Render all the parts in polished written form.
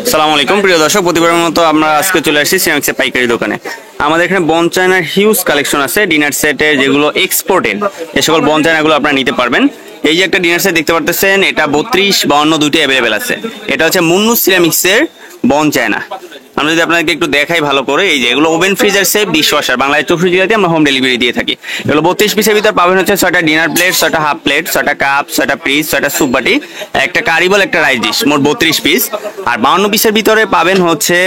আসসালামু আলাইকুম প্রিয় দর্শক, প্রতিবারের মতো আমরা আজকে চলে আসছি সিরামিক্সের পাইকারি দোকানে। আমাদের এখানে বন চায়নার হিউজ কালেকশন আছে ডিনার সেটে, যেগুলো এক্সপোর্টেড। এই সকল বন চায়নাগুলো আপনারা নিতে পারবেন। এই যে একটা ডিনার সেট দেখতে পারতেছেন, এটা 32, 52 দুইটি অ্যাভেলেবেল আছে। এটা হচ্ছে মুন্নু সিরামিক্সের বন চায়না। আমরা যদি আপনাদেরকে একটু দেখাই ভালো করে, এই যে এগুলো oven freezer safe dishwasher, Bangladesh 64 জেলাতে আমরা হোম ডেলিভারি দিয়ে থাকি। এগুলো 32 পিসের ভিতর পাবেন হচ্ছে 6টা ডিনার প্লেট, 6টা হাফ প্লেট, 6টা কাপ, 6টা পিস, 6টা স্যুপ বাটি, একটা কারিবল, একটা রাইস ডিশ, মোট 32 পিস। আর 52 পিসের ভিতরে পাবেন হচ্ছে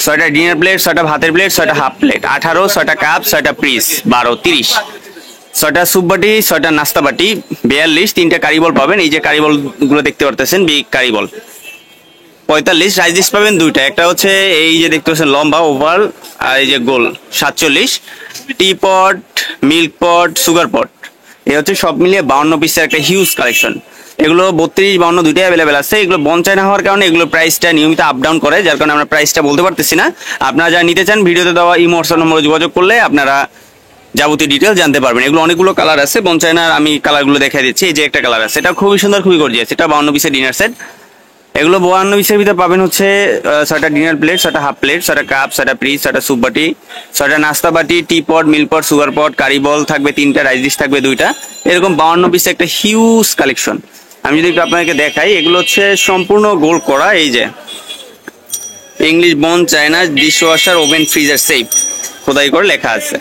6টা ডিনার প্লেট, 6টা ভাতের প্লেট, 6টা হাফ প্লেট, 18, 6টা কাপ, 6টা পিস, 12, 30, 6টা স্যুপ বাটি, 6টা নাস্তা বাটি, 42, 3টা কারিবল পাবেন। এই যে কারিবল গুলো দেখতে পারতেছেন, বিগ কারিবল। 45 রাইস ডিশ পাবেন দুইটা, একটা হচ্ছে এই যে দেখতে পাচ্ছেন লম্বা ওভাল, আর এই যে গোল 47। টি পট, মিল্ক পট, সুগার পট, এই হচ্ছে সব মিলিয়ে 52 পিসের একটা হিউজ কালেকশন। এগুলো 32, 52 দুইটাই অ্যাভেলেবেল আছে। এগুলো বন চায়না হওয়ার কারণে এগুলো প্রাইসটা নিয়মিত আপ ডাউন করে, যার কারণে আমরা প্রাইসটা বলতে পারতেছি না। আপনারা যারা নিতে চান ভিডিওতে দেওয়া ইমো হোয়াটসঅ্যাপ নম্বরে যোগাযোগ করলে আপনারা যাবতীয় ডিটেল জানতে পারবেন। এগুলো অনেকগুলো কালার আছে বন চায়নার, আমি কালারগুলো দেখাই দিচ্ছি। এই যে একটা কালার আছে, এটা খুবই সুন্দর, খুবই গর্জিয়াস। এটা 52 পিসের ডিনার সেট। এগুলো 52 পিসের ভিতরে পাবেন হচ্ছে 6টা ডিনার প্লেট, 6টা হাফ প্লেট, 6টা কাপ, 6টা পিস, 6টা স্যুপ বাটি, 6টা নাস্তা বাটি, tea pot, milk pot, sugar pot, কারি বল থাকবে 3টা, রাইস ডিশ থাকবে 2টা। এরকম 52 পিসের একটা হিউজ কালেকশন। আমি যদি একটু আপনাদেরকে দেখাই, এগুলো হচ্ছে সম্পূর্ণ গোল করা। এই যে English bone China dishwasher oven freezer safe খোদাই করে লেখা আছে।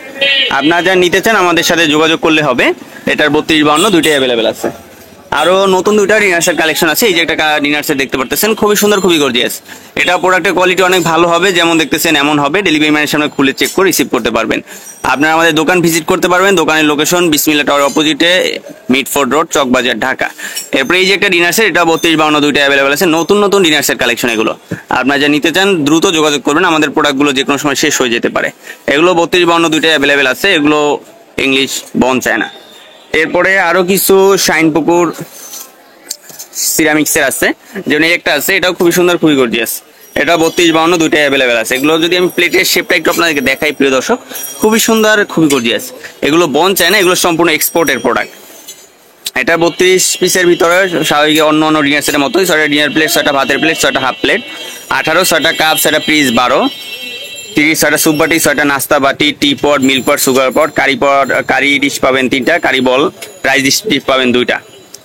আপনারা যা নিতে চান আমাদের সাথে যোগাযোগ করলে হবে। এটার 32, 52 দুইটাই অ্যাভেলেবেল আছে। আরো নতুন দুইটা ডিনার সেট কালেকশন আছে। এই যে একটা ডিনার সেট দেখতে পারতেছেন, খুবই সুন্দর, খুবই গর্জিয়াস। এটা প্রোডাক্টের কোয়ালিটি অনেক ভালো হবে, যেমন দেখতেছেন এমন হবে। ডেলিভারি ম্যানের সামনে খুলে চেক করে রিসিভ করতে পারবেন। আপনারা আমাদের দোকান ভিজিট করতে পারবেন। দোকানের লোকেশন বিসমিল্লাহ টাওয়ার অপোজিটে, মিটফোর্ড রোড, চকবাজার, ঢাকা। এরপরে এই যে একটা ডিনার সেট, এটা 32, 52 দুইটা অ্যাভেলেবেল আছে। নতুন নতুন ডিনার সেট কালেকশন এগুলো। আপনারা যা নিতে চান দ্রুত যোগাযোগ করবেন, আমাদের প্রোডাক্টগুলো যে কোনো সময় শেষ হয়ে যেতে পারে। এগুলো 32, 52 দুইটা অ্যাভেলেবেল আছে। এগুলো ইংলিশ বন চায়না। এরপরে আরো কিছু শাইনপুকুর সিরামিক্সের আছে, যেমন একটা আছে, এটাও খুবই সুন্দর, খুবই গর্জিয়াস। এটা 32, 52 দুইটাই অ্যাভেলেবেল আছে। এগুলো যদি আমি প্লেটের শেপটা একটু আপনাদেরকে দেখাই প্রিয় দর্শক, খুবই সুন্দর, খুবই গর্জিয়াস। এগুলো বন চায়না, এগুলো সম্পূর্ণ এক্সপোর্টের প্রোডাক্ট। এটা 32 পিসের ভিতরে স্বাভাবিক অন্য অন্য ডিনার সেটের মতোই 6টা ডিনার প্লেট, 6টা ভাতের প্লেট, 6টা হাফ প্লেট, 18, 6টা কাপ, 6টা পিস, 12, 30, 6টা স্যুপ বাটি, 6টা নাস্তা বাটি, tea pot, milk pot, sugar pot, curry dish পাবেন 3টা, কারি বল, রাইস ডিশ পাবেন 2টা।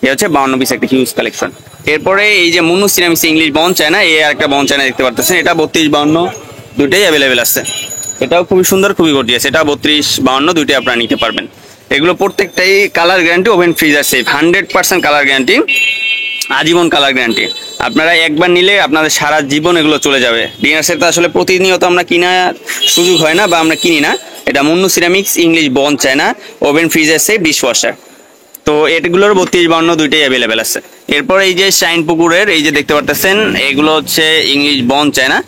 এই হচ্ছে 52 পিস একটা হিউজ কালেকশন। এরপরে এই যে Munnu ceramics English bone China, এই একটা বন চায়না দেখতে পারতেছেন। এটা 32, 52 দুইটাই অ্যাভেলেবেল আছে। এটাও খুবই সুন্দর, খুবই গর্জিয়াস। এটা 32, 52 দুইটাই আপনারা নিতে পারবেন। এগুলো প্রত্যেকটাই colour guarantee, oven freezer safe, 100% colour guarantee, আজীবন কালার গ্যারান্টি। আপনারা একবার নিলে আপনাদের সারা জীবন এগুলো চলে যাবে। ডিনার সেট আসলে প্রতিনিয়ত আমরা কেনার সুযোগ হয় না, বা আমরা কিনি না। এটা Munnu ceramics English bone China oven freezer safe dishwasher. তো এগুলোর 32, 52 দুইটাই অ্যাভেলেবেল আছে। এরপর এই যে শাইন পুকুরের, এই যে দেখতে পারতেছেন, এগুলো হচ্ছে ইংলিশ বন চায়না।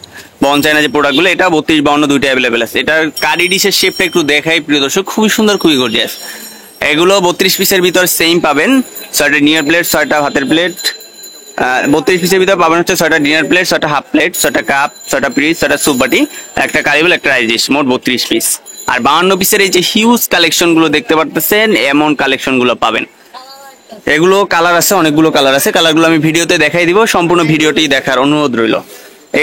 বন চায়না যে প্রোডাক্টগুলো, এটা 32, 52 দুইটাই অ্যাভেলেবেল আছে। এটার কারি ডিশের শেপটা একটু দেখাই প্রিয় দর্শক, খুবই সুন্দর, খুবই গর্জিয়াস। এগুলো 32 পিসের ভিতর সেম পাবেন। 6টা ডিনার প্লেট, 6টা ভাতের প্লেট, 32 পিসের ভিতর পাবেন হচ্ছে 6টা ডিনার প্লেট, 6টা হাফ প্লেট, 6টা কাপ, 6টা পিস, 6টা স্যুপ বাটি, একটা কারিবল, একটা রাইস ডিশ, মোট 32 পিস। আর 52 পিসের এই যে হিউজ কালেকশন গুলো দেখতে পারতেছেন, এমন কালেকশন গুলো পাবেন। এগুলো কালার আছে, অনেকগুলো কালার আছে। কালারগুলো আমি ভিডিওতে দেখাই দিব, সম্পূর্ণ ভিডিওটি দেখার অনুরোধ রইল।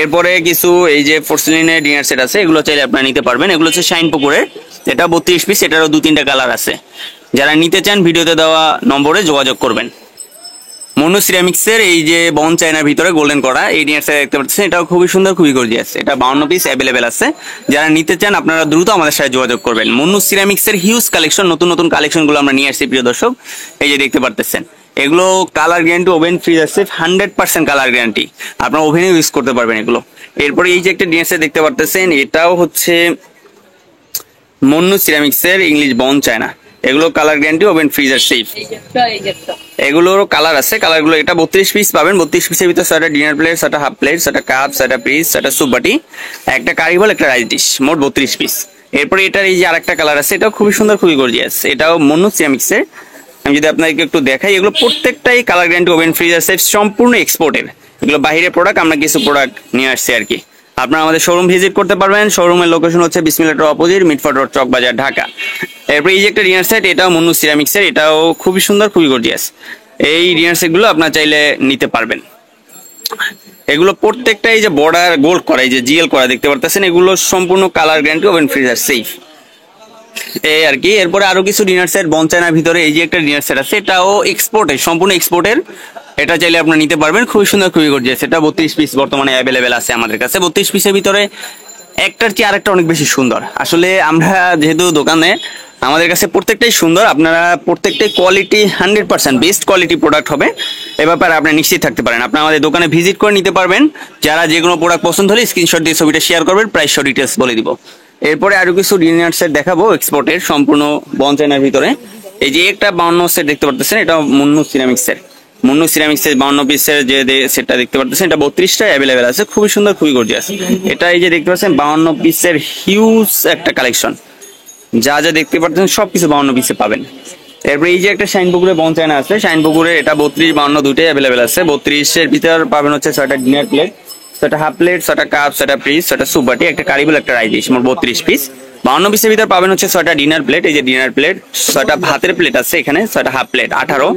এরপরে কিছু এই যে পোর্সেলিনের ডিনার সেট আছে, এগুলো চাইলে আপনারা নিতে পারবেন। এগুলো হচ্ছে শাইন পুকুরের, এটা 32 পিস, এটারও 2-3টা কালার আছে। যারা নিতে চান ভিডিওতে দেওয়া নম্বরে যোগাযোগ করবেন। মুন্নু সিরামিক্সের এই যে বন চায়নার ভিতরে গোল্ডেন করা এই ডিনার সেট দেখতে পাচ্ছেন, এটাও খুবই সুন্দর, খুবই গর্জিয়াস। এটা 52 পিস অ্যাভেলেবেল আছে। যারা নিতে চান আপনারা দ্রুত আমাদের সাথে যোগাযোগ করবেন। মুন্নু সিরামিক্সের হিউজ কালেকশন, নতুন নতুন কালেকশন গুলো আমরা নিয়ে আসছি প্রিয় দর্শক। এই যে দেখতে পারতেছেন, এগুলো কালার গ্যারান্টি, ওভেন ফ্রিজ আছে, 100% কালার গ্যারান্টি। আপনারা ওভেনে ইউজ করতে পারবেন এগুলো। এরপরে এই যে একটা ডিনার সেট দেখতে পারতেছেন, এটাও হচ্ছে মুন্নু সিরামিক্সের ইংলিশ বন চায়না। এগুলো colour guarantee, oven freezer safe. এগুলোরও কালার আছে। কালারগুলো এটা 32 পিস পাবেন। 32 পিসের ভিতরে 6টা ডিনার প্লেট, 6টা হাফ প্লেট, 6টা কাপ, 6টা পিস, 6টা স্যুপ বাটি, একটা কারিবল, একটা রাইস ডিশ, মোট 32 পিস। এরপরে এটার এই যে আরেকটা কালার আছে, এটাও খুবই সুন্দর, খুবই গর্জিয়াস। এটাও মুন্নু সিরামিক্সের। আমি যদি আপনাকে একটু দেখাই, এগুলো প্রত্যেকটাই colour guarantee, oven freezer safe, সম্পূর্ণ এক্সপোর্টের। এগুলো বাইরের প্রোডাক্ট, আমরা কিছু প্রোডাক্ট নিয়ে আসছি আর কি। আপনারা আমাদের শোরুম ভিজিট করতে পারবেন। শোরুমের লোকেশন হচ্ছে বিসমিল্লাহ tower opposite, Mitford road, Chawkbazar, Dhaka. এরপরে এই যে একটা ডিনার সেট, এটাও মুন্নু সিরামিক্সের, এটাও খুবই সুন্দর, খুবই গর্জিয়াস। এই ডিনার সেট গুলো আপনারা চাইলে নিতে পারবেন। এগুলো প্রত্যেকটা এই যে বর্ডার গোল্ড করা, এই যে জিএল করা দেখতে পারতেছেন, এগুলো সম্পূর্ণ colour guarantee, oven freezer safe, এই আর কি। এরপরে আরো কিছু ডিনার সেট বন চায়নার ভিতরে এই যে একটা ডিনার সেট আছে, এটাও এক্সপোর্টের, সম্পূর্ণ এক্সপোর্টের। এটা চাইলে আপনারা নিতে পারবেন, খুবই সুন্দর, খুবই গর্জিয়াস। এটা 32 পিস বর্তমানে অ্যাভেলেবেল আছে আমাদের কাছে। 32 পিসের ভিতরে একটার চেয়ে আরেকটা অনেক বেশি সুন্দর। আসলে আমরা যেহেতু দোকানে, আমাদের কাছে প্রত্যেকটাই সুন্দর, আপনারা প্রত্যেকটাই কোয়ালিটি 100% বেস্ট কোয়ালিটি প্রোডাক্ট হবে, এ ব্যাপারে আপনি নিশ্চিত থাকতে পারেন। আপনি আমাদের দোকানে ভিজিট করে নিতে পারবেন। যারা যে কোনো প্রোডাক্ট পছন্দ হলে স্ক্রিনশট দিয়ে ছবিটা শেয়ার করবেন, প্রাইস সহ ডিটেলস বলে দিব। এরপরে আরো কিছু ডিনার সেট দেখাবো এক্সপোর্টের, সম্পূর্ণ বন চায়নার ভিতরে। এই যে একটা 52 সেট দেখতে পারতেছেন, এটা মুন্নু সিরামিক্সের, মুন্নু সিরামিক্সের 52 পিসের যে সেটটা দেখতে পারতেছেন, এটা 32টা অ্যাভেলেবেল আছে, খুবই সুন্দর, খুবই গর্জিয়াস। এটা এই যে দেখতে পাচ্ছেন 52 পিসের হিউজ একটা কালেকশন, যা যা দেখতে পাচ্ছেন সবকিছু 52 পিসে পাবেন। এরপরে এই যে একটা শাইন পুকুরে বন চায়না আছে, শাইন পুকুরে এটা 32 52 দুইটাই অ্যাভেলেবেল আছে। 32 এর ভিতর পাবেন হচ্ছে 6টা ডিনার প্লেট, 6টা হাফ প্লেট, 6টা কাপ, 6টা পিস, 6টা সুপাটি, একটা কারিবল, একটা রাইস ডিশ, মোট 32 পিস। 52 পিসের ভিতর পাবেন হচ্ছে 6টা ডিনার প্লেট, এই যে ডিনার প্লেট, 6টা ভাতের প্লেট আছে এখানে, 6টা হাফ প্লেট 18,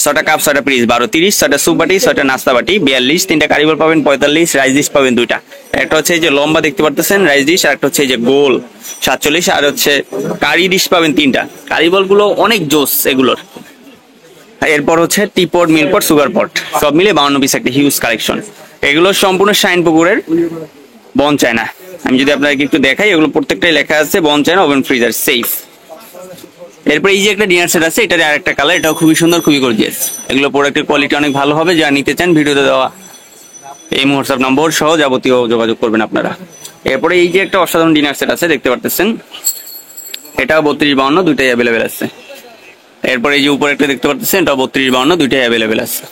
6টা কাপ, 6টা পিস 12 30, 6টা সুপাটি, 6টা নাস্তা বাটি 42, 3টা কারিবল পাবেন 45, রাইস ডিশ পাবেন 2টা। একটা হচ্ছে এই যে লম্বা দেখতে পারতেছেন রাইস ডিশ, আর একটা হচ্ছে এই যে গোল 47, আর হচ্ছে কারি ডিশ পাবেন 3টা। কারিবল গুলো অনেক জোস এগুলোর। এরপর হচ্ছে টিপট, মিলপট, সুগার পট, সব মিলে 52 পিস একটা হিউজ কালেকশন। এগুলো সম্পূর্ণ শাইন পুকুরের বন চায়না। আমি যদি আপনাকে একটু দেখাই, এগুলো প্রত্যেকটাই লেখা আছে বন চায়না, ওভেন ফ্রিজার সেফ। এরপর এই যে একটা ডিনার সেট আছে, এটার আরেকটা কালার, এটাও খুবই সুন্দর, খুবই গর্জিয়াস। এগুলো প্রোডাক্টের কোয়ালিটি অনেক ভালো হবে, যা নিতে চান ভিডিওতে দেওয়া এই হোয়াটসঅ্যাপ নম্বর সহ যাবতীয় যোগাযোগ করবেন আপনারা। এরপরে এই যে একটা অসাধারণ ডিনার সেট আছে দেখতে পারতেছেন, এটাও 32 52 দুইটাই অ্যাভেলেবেল আছে। এরপরে এই যে উপরে একটা দেখতে পারতেছেন, এটাও 32 52 দুইটাই অ্যাভেলেবেল আছে।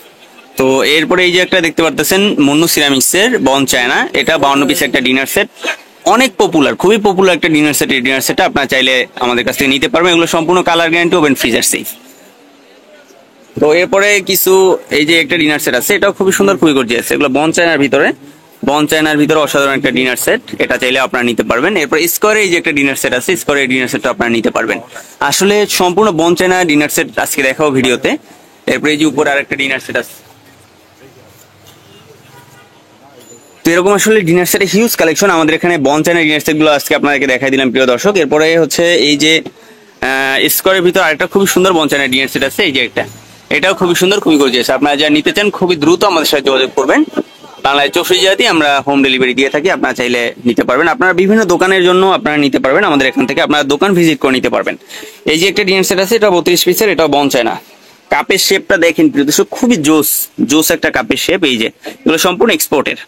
তো এরপরে এই যে একটা দেখতে পারতেছেন মুন্নু সিরামিক্সের বন চায়না, এটা 52 পিস একটা ডিনার সেট, অনেক পপুলার, খুবই পপুলার একটা ডিনার সেট। এই ডিনার সেটটা আপনারা চাইলে আমাদের কাছ থেকে নিতে পারবেন, এগুলো সম্পূর্ণ colour guarantee, oven freezer safe. তো এরপরে কিছু এই যে একটা ডিনার সেট আছে, এটাও খুবই সুন্দর, খুবই গর্জিয়াস। এগুলো বন চায়নার ভিতরে, বন চায়নার ভিতরে অসাধারণ একটা ডিনার সেট, এটা চাইলে আপনারা নিতে পারবেন। এরপর স্কোয়ারে এই যে একটা ডিনার সেট আছে, স্কোয়ারের ডিনার সেটটা আপনারা নিতে পারবেন। আসলে সম্পূর্ণ বন চায়না ডিনার সেট আজকে দেখাবো ভিডিওতে। এরপরে এই যে উপরে আরেকটা ডিনার সেট আছে। তো এরকম আসলে ডিনার সেটের হিউজ কালেকশন আমাদের এখানে, বন চায়না ডিনার সেট গুলো আজকে আপনাদেরকে দেখাই দিলাম প্রিয় দর্শক। এরপরে হচ্ছে এই যে স্কোয়ারের ভিতর আরেকটা খুবই সুন্দর বন চায়না ডিনার সেট আছে, এই যে একটা, এটাও খুবই সুন্দর, খুবই গর্জিয়াস। আপনারা যারা নিতে চান খুবই দ্রুত আমাদের সাথে যোগাযোগ করবেন। বাংলাদেশ 64 জেলাতেই আমরা হোম ডেলিভারি দিয়ে থাকি, আপনারা চাইলে নিতে পারবেন। আপনারা বিভিন্ন দোকানের জন্য আপনারা নিতে পারবেন আমাদের এখান থেকে, আপনারা দোকান ভিজিট করে নিতে পারবেন। এই যে একটা ডিনার সেট আছে, এটা 32 পিসের, এটাও বন চায়না। কাপের শেপটা দেখেন প্রিয় দর্শক, খুবই জোস জোস একটা কাপের শেপ। এই যে এগুলো সম্পূর্ণ এক্সপোর্টের।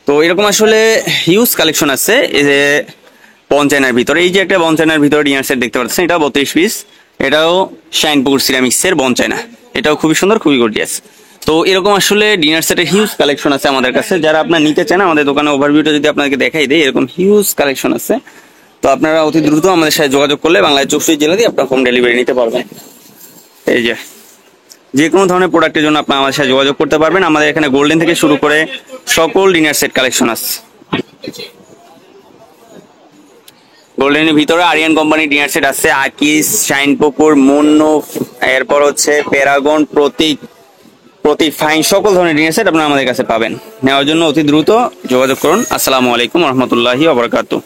তো এরকম আসলে হিউজ কালেকশন আছে এই যে বন চায়নার ভিতরে। এই যে একটা বন চায়নার ভিতরে ডিনার সেট দেখতে পাচ্ছেন, এটাও 32 পিস, এটাও শাইনপুকুর সিরামিক্সের বন চায়না, এটাও খুবই সুন্দর, খুবই গর্জিয়াস। তো এরকম আসলে ডিনার সেটের হিউজ কালেকশন আছে আমাদের কাছে, যারা আপনারা নিতে চান আমাদের দোকানে ওভারভিউটা যদি আপনাদেরকে দেখাই দেয়, এরকম হিউজ কালেকশন আছে। তো আপনারা অতি দ্রুত আমাদের সাথে যোগাযোগ করলে বাংলাদেশ 64 জেলাতেই আপনারা হোম ডেলিভারি নিতে পারবেন। এই যে কোনো ধরনের প্রোডাক্টের জন্য আপনারা আমাদের সাথে যোগাযোগ করতে পারবেন। আমাদের এখানে গোল্ডেন থেকে শুরু করে সকল ডিনার সেট কালেকশন আছে। গোল্ডেনের ভিতরে আরিয়ান কোম্পানির ডিনার সেট আছে, আকিস, শাইনপুকুর, মুন্নু, এরপর হচ্ছে প্যারাগন, প্রতীক, ফাইন, সকল ধরনের ডিনার সেট আপনারা আমাদের কাছে পাবেন। নেওয়ার জন্য অতি দ্রুত যোগাযোগ করুন। আসসালামু আলাইকুম রহমতুল্লাহি ওয়া বারাকাতুহু।